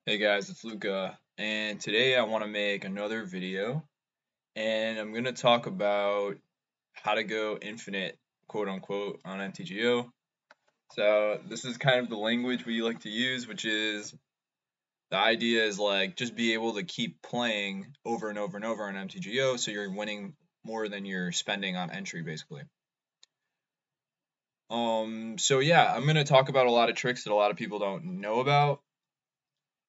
Hey guys, it's Luca, and today I want to make another video, and I'm going to talk about how to go infinite, quote unquote, on MTGO. So this is kind of the language we like to use, which is the idea is like just be able to keep playing over and over and over on MTGO, so you're winning more than you're spending on entry, basically. So yeah, I'm going to talk about a lot of tricks that a lot of people don't know about,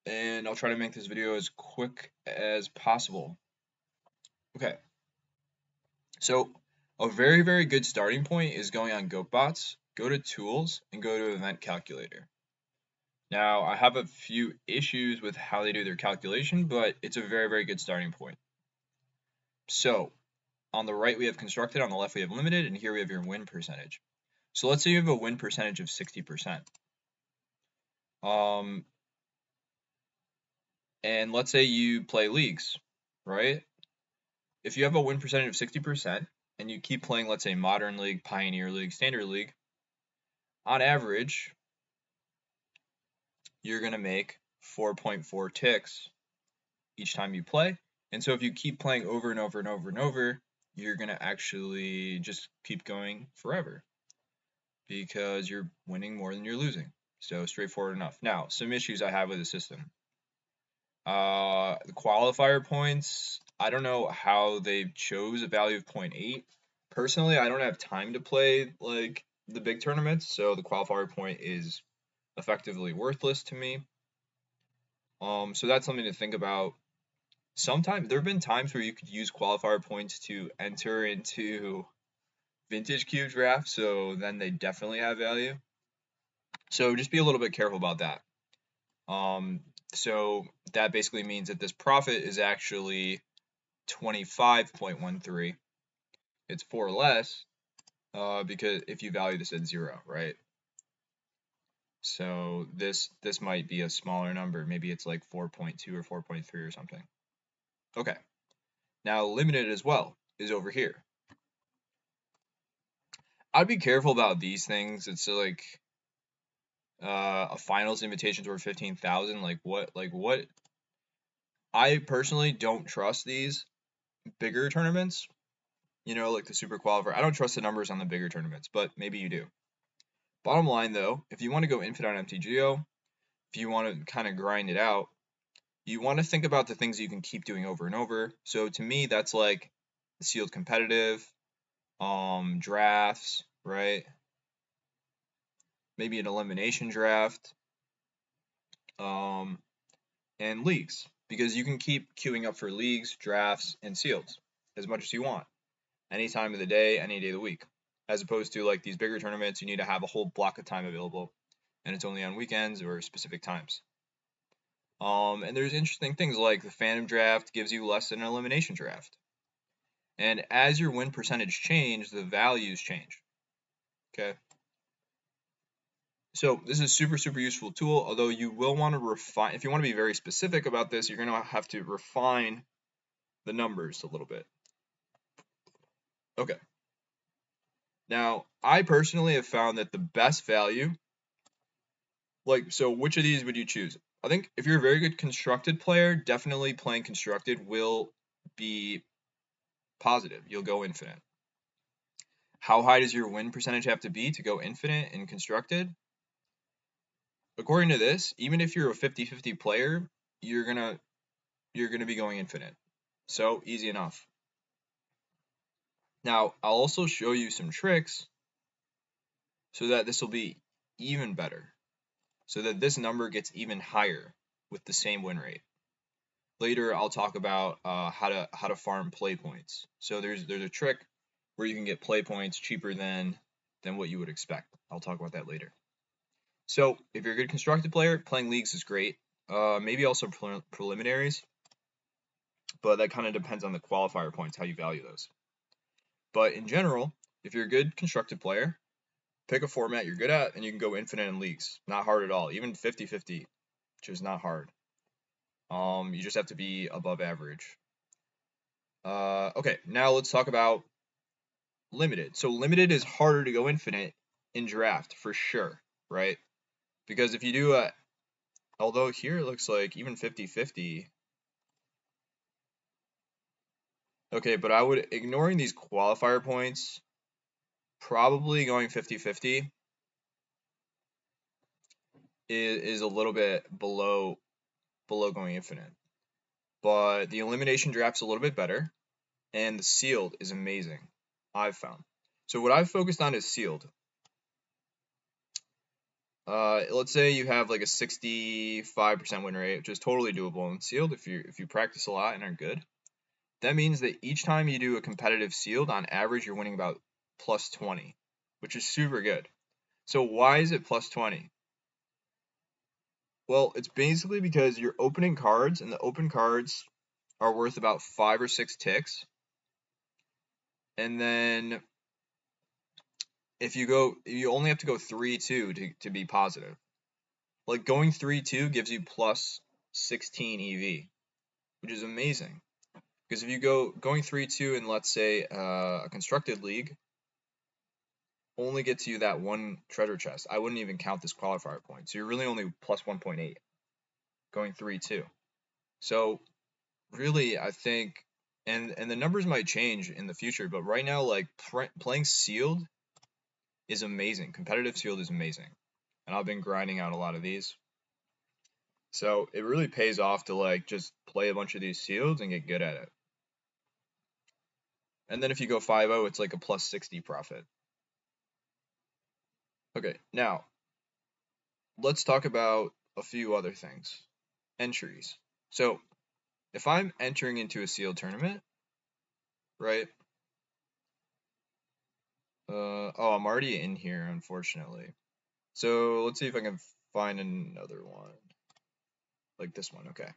and I'll try to make this video as quick as possible. Okay, so a very, very good starting point is going on GoatBots, go to Tools, and go to Event Calculator. Now, I have a few issues with how they do their calculation, but it's a very, very good starting point. So, on the right we have constructed, on the left we have limited, and here we have your win percentage. So let's say you have a win percentage of 60%. And let's say you play leagues, right? If you have a win percentage of 60% and you keep playing, let's say, Modern League, Pioneer League, Standard League, on average, you're going to make 4.4 ticks each time you play. And so if you keep playing over and over and over and over, you're going to actually just keep going forever because you're winning more than you're losing. So straightforward enough. Now, some issues I have with the system. The qualifier points, I don't know how they chose a value of 0.8. Personally, I don't have time to play like the big tournaments, so the qualifier point is effectively worthless to me. So that's something to think about. Sometimes there have been times where you could use qualifier points to enter into vintage cube drafts, so then they definitely have value. So just be a little bit careful about that. So that basically means that this profit is actually 25.13. It's 4 less because if you value this at 0, right? So this might be a smaller number. Maybe it's like 4.2 or 4.3 or something. Okay. Now limited as well is over here. I'd be careful about these things. It's like a finals invitations worth 15,000. Like what? I personally don't trust these bigger tournaments. You know, like the super qualifier. I don't trust the numbers on the bigger tournaments, but maybe you do. Bottom line though, if you want to go infinite on MTGO, if you want to kind of grind it out, you want to think about the things you can keep doing over and over. So to me, that's like the sealed competitive, drafts, right? Maybe an elimination draft, and leagues, because you can keep queuing up for leagues, drafts, and sealeds as much as you want, any time of the day, any day of the week. As opposed to like these bigger tournaments, you need to have a whole block of time available, and it's only on weekends or specific times. And there's interesting things like the Phantom Draft gives you less than an elimination draft. And as your win percentage change, the values change. Okay. So this is super, super useful tool, although you will want to refine, if you want to be very specific about this, you're going to have to refine the numbers a little bit. Okay. Now, I personally have found that the best value, so which of these would you choose? I think if you're a very good constructed player, definitely playing constructed will be positive. You'll go infinite. How high does your win percentage have to be to go infinite in constructed? According to this, even if you're a 50-50 player, you're gonna be going infinite. So easy enough. Now, I'll also show you some tricks so that this will be even better, so that this number gets even higher with the same win rate. Later, I'll talk about how to farm play points. So there's a trick where you can get play points cheaper than what you would expect. I'll talk about that later. So if you're a good constructed player, playing leagues is great. Maybe also preliminaries, but that kind of depends on the qualifier points, how you value those. But in general, if you're a good constructed player, pick a format you're good at, and you can go infinite in leagues. Not hard at all. Even 50-50, which is not hard. You just have to be above average. Okay, now let's talk about limited. So limited is harder to go infinite in draft for sure, right? Because if you do Although here it looks like even 50-50. Okay, but I would, ignoring these qualifier points, probably going 50-50 is a little bit below going infinite. But the elimination draft's a little bit better, and the sealed is amazing, I've found. So what I've focused on is sealed. Let's say you have like a 65% win rate, which is totally doable in sealed if you practice a lot and are good. That means that each time you do a competitive sealed, on average, you're winning about plus 20, which is super good. So why is it plus 20? Well, it's basically because you're opening cards, and the open cards are worth about 5 or 6 ticks. And then if you only have to go 3-2 to be positive. Like going 3-2 gives you plus 16 EV, which is amazing. Because if you going 3-2 in, let's say, a constructed league, only gets you that one treasure chest. I wouldn't even count this qualifier point. So you're really only plus 1.8 going 3-2. So really, I think, and the numbers might change in the future, but right now, like playing sealed is amazing. Competitive sealed is amazing. And I've been grinding out a lot of these. So it really pays off to like just play a bunch of these sealeds and get good at it. And then if you go 5-0, it's like a plus 60 profit. Okay, now let's talk about a few other things. Entries. So if I'm entering into a sealed tournament, right? Oh, I'm already in here, unfortunately. So let's see if I can find another one. Like this one, okay.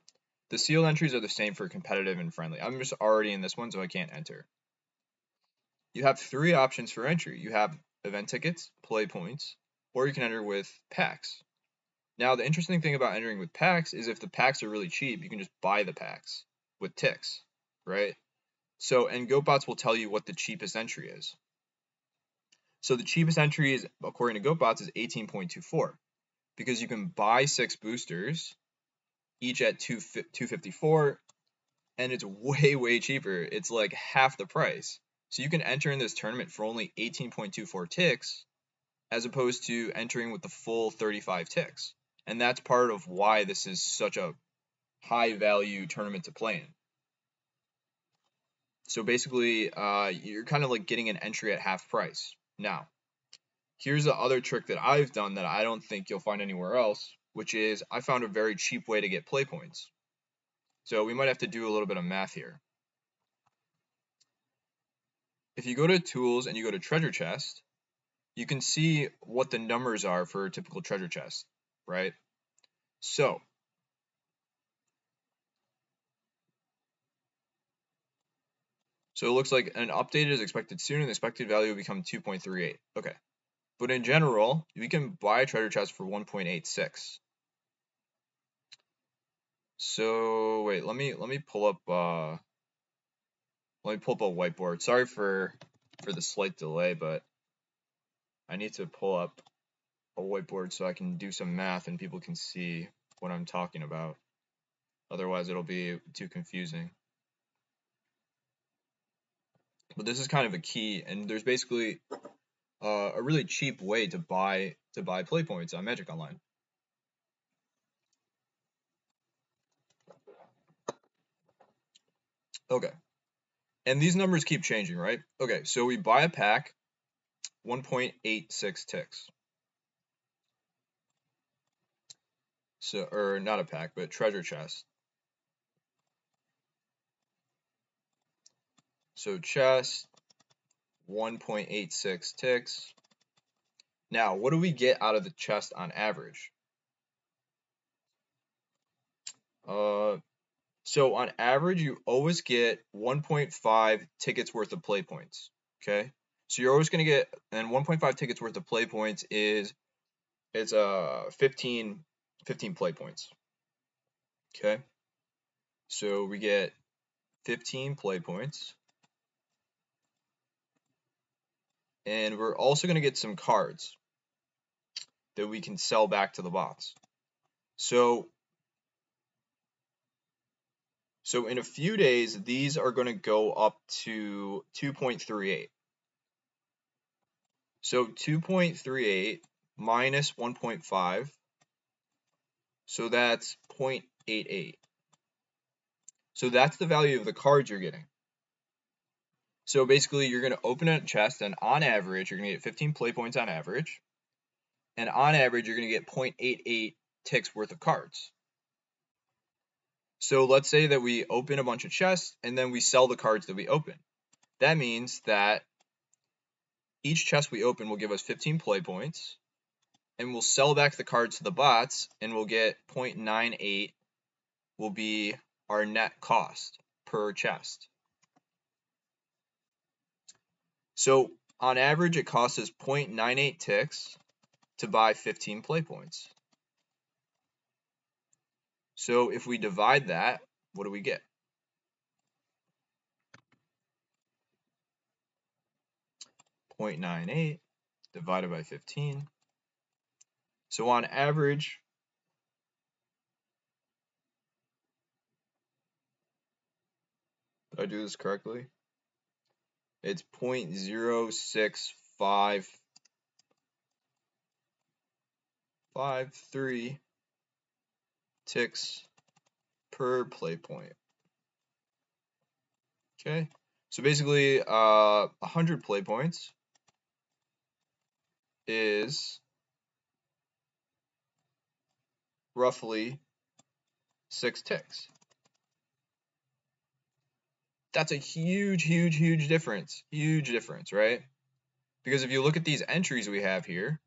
The sealed entries are the same for competitive and friendly. I'm just already in this one, so I can't enter. You have 3 options for entry. You have event tickets, play points, or you can enter with packs. Now, the interesting thing about entering with packs is if the packs are really cheap, you can just buy the packs with ticks, right? So, and GoatBots will tell you what the cheapest entry is. So the cheapest entry is, according to GoatBots, is 18.24 because you can buy 6 boosters, each at 254, and it's way cheaper. It's like half the price. So you can enter in this tournament for only 18.24 ticks, as opposed to entering with the full 35 ticks. And that's part of why this is such a high value tournament to play in. So basically, you're kind of like getting an entry at half price. Now, here's the other trick that I've done that I don't think you'll find anywhere else, which is I found a very cheap way to get play points. So we might have to do a little bit of math here. If you go to tools and you go to treasure chest, you can see what the numbers are for a typical treasure chest, right? So it looks like an update is expected soon and the expected value will become 2.38. Okay. But in general, we can buy a treasure chest for 1.86. So wait, let me pull up a whiteboard. Sorry for the slight delay, but I need to pull up a whiteboard so I can do some math and people can see what I'm talking about. Otherwise, it'll be too confusing. But this is kind of a key, and there's basically a really cheap way to buy play points on Magic Online. Okay, and these numbers keep changing, right? Okay, so we buy a pack, 1.86 ticks. So, or not a pack, but treasure chest. So chest, 1.86 ticks. Now, what do we get out of the chest on average? So on average, you always get 1.5 tickets worth of play points. Okay, so you're always going to get, and 1.5 tickets worth of play points is 15 play points. Okay, so we get 15 play points, and we're also going to get some cards that we can sell back to the bots. So So in a few days, these are going to go up to 2.38. So 2.38 minus 1.5, so that's 0.88. So that's the value of the cards you're getting. So basically, you're going to open a chest, and on average, you're going to get 15 play points on average. And on average, you're going to get 0.88 ticks worth of cards. So let's say that we open a bunch of chests, and then we sell the cards that we open. That means that each chest we open will give us 15 play points, and we'll sell back the cards to the bots, and we'll get 0.98 will be our net cost per chest. So on average, it costs us 0.98 ticks to buy 15 play points. So if we divide that, what do we get? 0.98 divided by 15. So on average, did I do this correctly? It's 0.06553 ticks per play point. Okay, so basically 100 play points is roughly 6 ticks. That's a huge difference. Huge difference, right? Because if you look at these entries we have here,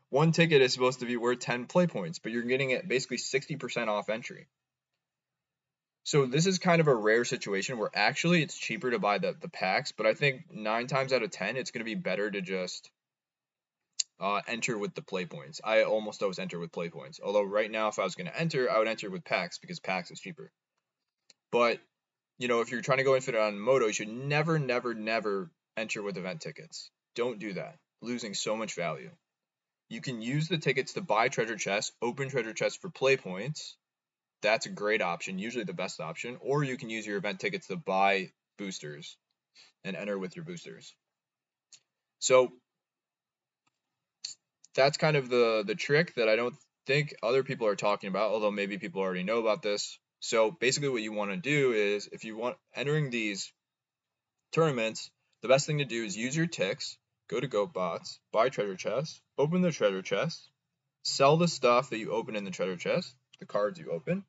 one ticket is supposed to be worth 10 play points, but you're getting it basically 60% off entry. So this is kind of a rare situation where actually it's cheaper to buy the packs, but I think 9 times out of 10 it's going to be better to just enter with the play points. I almost always enter with play points. Although right now if I was going to enter, I would enter with packs because packs is cheaper. But you know, if you're trying to go infinite on Moto, you should never enter with event tickets. Don't do that. Losing so much value. You can use the tickets to buy treasure chests, open treasure chests for play points. That's a great option, usually the best option. Or you can use your event tickets to buy boosters and enter with your boosters. So that's kind of the trick that I don't think other people are talking about, although maybe people already know about this. So basically what you want to do is, if you want entering these tournaments, the best thing to do is use your ticks, go to GoatBots, buy treasure chests, open the treasure chest, sell the stuff that you open in the treasure chest, the cards you open,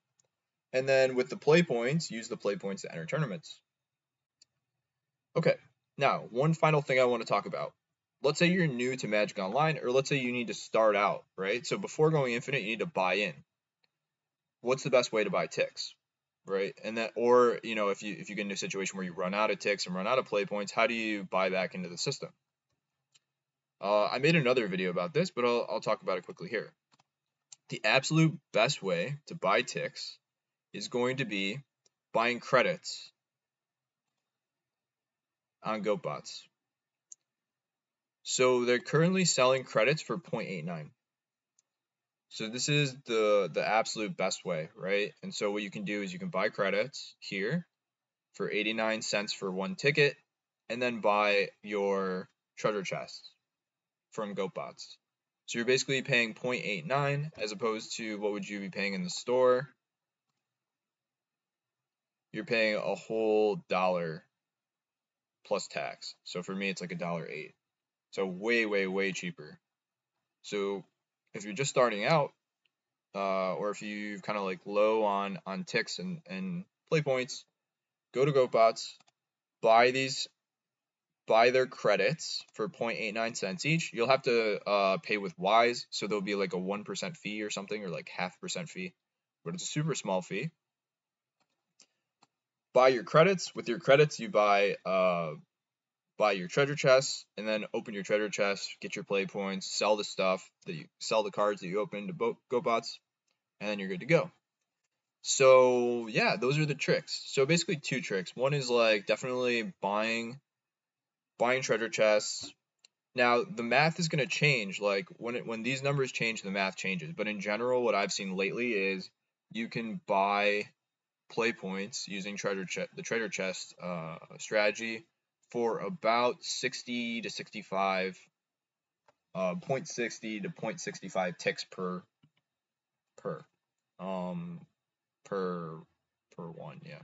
and then with the play points, use the play points to enter tournaments. Okay, now one final thing I want to talk about. Let's say you're new to Magic Online, or let's say you need to start out, right? So before going infinite, you need to buy in. What's the best way to buy ticks? Right, and that, or you know, if you get into a situation where you run out of ticks and run out of play points, how do you buy back into the system? I made another video about this, but I'll talk about it quickly here. The absolute best way to buy ticks is going to be buying credits on GoatBots. So they're currently selling credits for 0.89. So this is the absolute best way, right? And so what you can do is you can buy credits here for 89 cents for one ticket, and then buy your treasure chests from GoatBots. So you're basically paying 0.89 as opposed to what would you be paying in the store? You're paying a whole $1 plus tax. So for me, it's like $1.08. So way cheaper. So if you're just starting out, or if you're kind of like low on ticks and play points, go to GoatBots, buy their credits for 0.89 cents each. You'll have to pay with Wise, so there'll be like a 1% fee or something, or like 0.5% fee, but it's a super small fee. Buy your credits. With your credits, you buy your treasure chests, and then open your treasure chest, get your play points, sell the stuff sell the cards that you open to GoatBots, and then you're good to go. So yeah, those are the tricks. So basically 2 tricks. One is like definitely buying treasure chests. Now the math is going to change. Like when these numbers change, the math changes. But in general, what I've seen lately is you can buy play points using the treasure chest strategy for about 60 to 65, 0.60 to 0.65 ticks per um per one, yeah.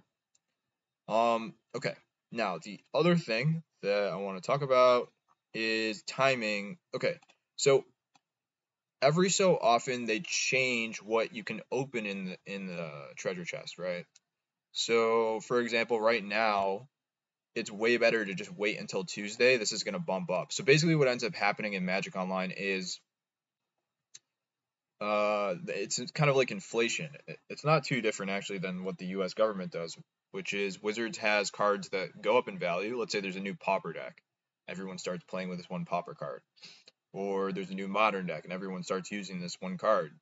Okay. Now the other thing that I want to talk about is timing. Okay, so every so often they change what you can open in the treasure chest, right? So for example, right now it's way better to just wait until Tuesday. This is going to bump up. So basically what ends up happening in Magic Online is it's kind of like inflation. It's not too different actually than what the US government does, which is Wizards has cards that go up in value. Let's say there's a new Pauper deck. Everyone starts playing with this one Pauper card. Or there's a new Modern deck and everyone starts using this one card.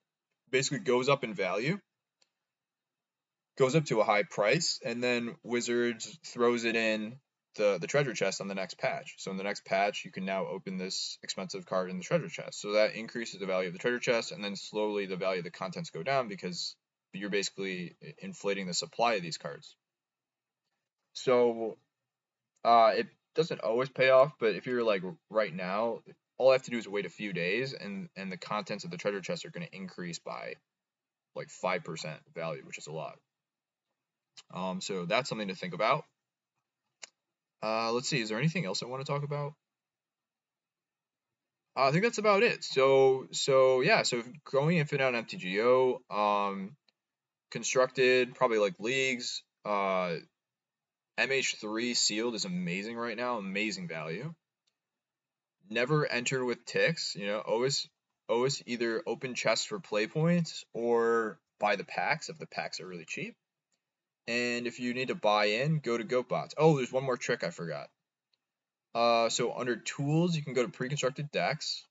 Basically goes up in value, goes up to a high price, and then Wizards throws it in the treasure chest on the next patch. So in the next patch, you can now open this expensive card in the treasure chest. So that increases the value of the treasure chest, and then slowly the value of the contents go down because you're basically inflating the supply of these cards. So it doesn't always pay off, but if you're like right now, all I have to do is wait a few days, and the contents of the treasure chest are going to increase by like 5% value, which is a lot. So that's something to think about. Let's see. Is there anything else I want to talk about? I think that's about it. So yeah. So growing infinite on MTGO, constructed probably like leagues. MH3 sealed is amazing right now. Amazing value. Never enter with ticks. You know, always either open chests for play points or buy the packs if the packs are really cheap. And if you need to buy in, go to GoatBots. Oh, there's one more trick I forgot. So under tools, you can go to Preconstructed Decks.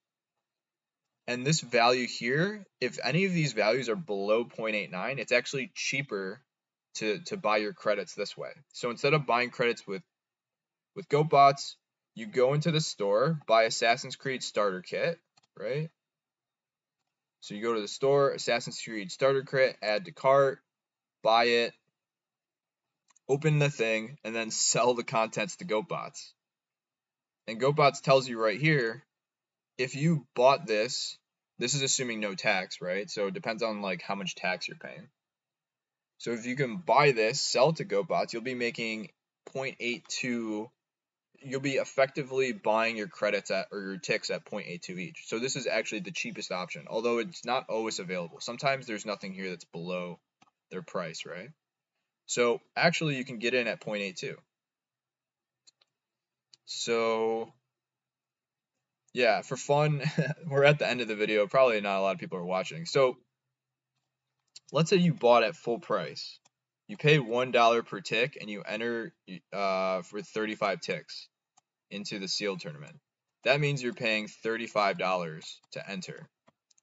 And this value here, if any of these values are below 0.89, it's actually cheaper to buy your credits this way. So instead of buying credits with GoatBots, you go into the store, buy Assassin's Creed starter kit, right? So you go to the store, Assassin's Creed starter kit, add to cart, buy it, open the thing, and then sell the contents to GoatBots. And GoatBots tells you right here, if you bought this is assuming no tax, right? So it depends on like how much tax you're paying. So if you can buy this, sell to GoatBots, you'll be making 0.82. You'll be effectively buying your credits at or your ticks at 0.82 each. So this is actually the cheapest option, although it's not always available. Sometimes there's nothing here that's below their price, right? So actually you can get in at 0.82. So yeah, for fun, we're at the end of the video. Probably not a lot of people are watching. So let's say you bought at full price. You pay $1 per tick and you enter for 35 ticks into the sealed tournament. That means you're paying $35 to enter.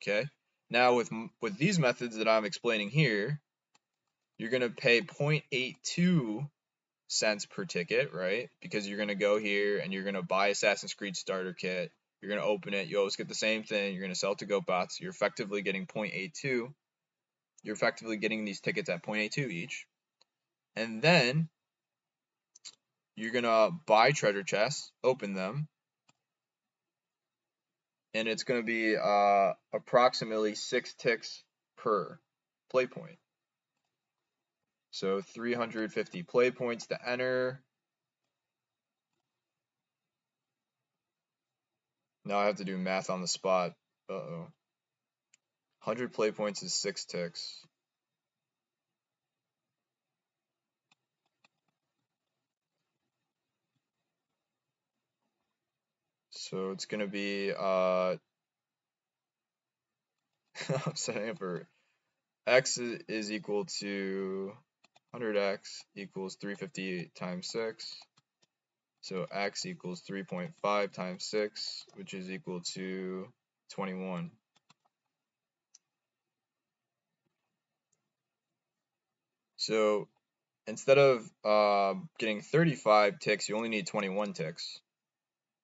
Okay. Now with these methods that I'm explaining here, you're gonna pay 0.82 cents per ticket, right? Because you're gonna go here and you're gonna buy Assassin's Creed starter kit. You're gonna open it. You always get the same thing. You're gonna sell it to GoatBots. You're effectively getting 0.82. You're effectively getting these tickets at 0.82 each. And then you're gonna buy treasure chests, open them, and it's gonna be approximately 6 ticks per play point. So 350 play points to enter. Now I have to do math on the spot. Uh-oh. 100 play points is 6 ticks. So it's gonna be I'm setting up for x is equal to 100x equals 350 times 6. So x equals 3.5 times 6, which is equal to 21. So instead of getting 35 ticks, you only need 21 ticks.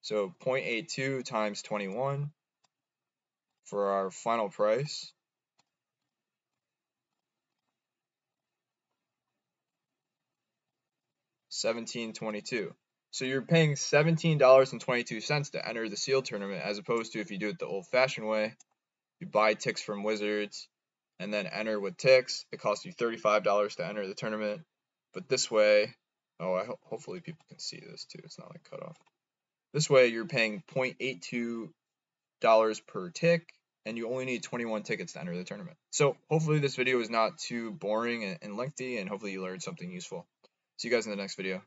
So 0.82 times 21 for our final price $17.22. So you're paying $17.22 to enter the sealed tournament, as opposed to if you do it the old-fashioned way, you buy ticks from Wizards and then enter with ticks. It costs you $35 to enter the tournament. But this way, hopefully people can see this too. It's not like cut off. This way you're paying $0.82 per tick, and you only need 21 tickets to enter the tournament. So hopefully this video is not too boring and lengthy, and hopefully you learned something useful. See you guys in the next video.